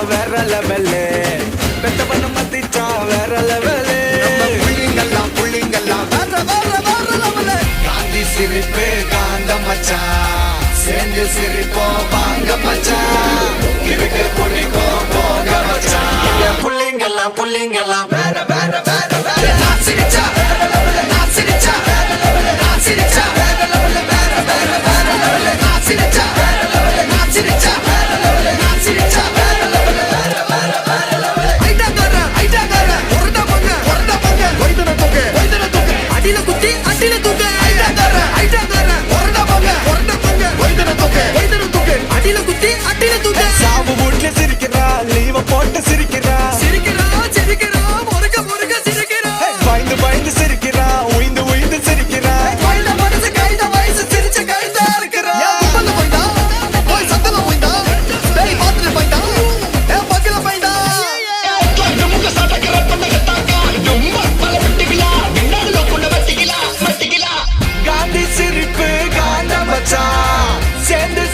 வேற லெவலு பெத்த பண்ண மத்திச்சா வேற லெவலு புள்ளிங்கெல்லாம் வேற வேற வேற லெவலு காந்தி சிரிப்பு காந்த மச்சான் சேர்ந்து சிரிப்போம் வாங்க மச்சான் இருக்கு பிடிக்கும் போக மச்சான் புள்ளிங்கெல்லாம் வேற வேற வேற வேற நான் சிரிச்சா நான் சிரிச்சா நான் சிரிச்சா வேற லெவலு வேற வேற வேற லெவலு நான் சிரிச்சா நான் சிரிச்சா நான் சிரிச்சா வேற லெவலு வேற வேற வேற லெவலு ஐட்டாக்கார ஒருடா பங்க வைத்தன தூக்கு அடியில குத்தி அடியில தூக்கு ஐட்டாக்கார ஒருடா பங்க வைத்தன தூக்கு அடியில குத்தி அடியில தூக்கு சாவு வீட்டுல சிரிக்கிறா லீவ போட்டு சிரிக்கிறா முருக சிரிக்கிறா பயந்து சிரிக்கிறா உயிந்து சிரிக்கிறா கைத மனசு கைத வயசு சிரிச்ச கைதா இருக்கிறா போய் சத்தல போய்தா டேய் பாத்துல போய்தா ஏ பக்கல போய்தா முக சட்டக்கற பண்ணகட்டாக்கா ரொம்ப பல வெட்டிகளா விண்ணாடுல கொண்ட வெட்டிகளா காந்தி சிரிப்பு காந்த மச்சான் சேர்ந்து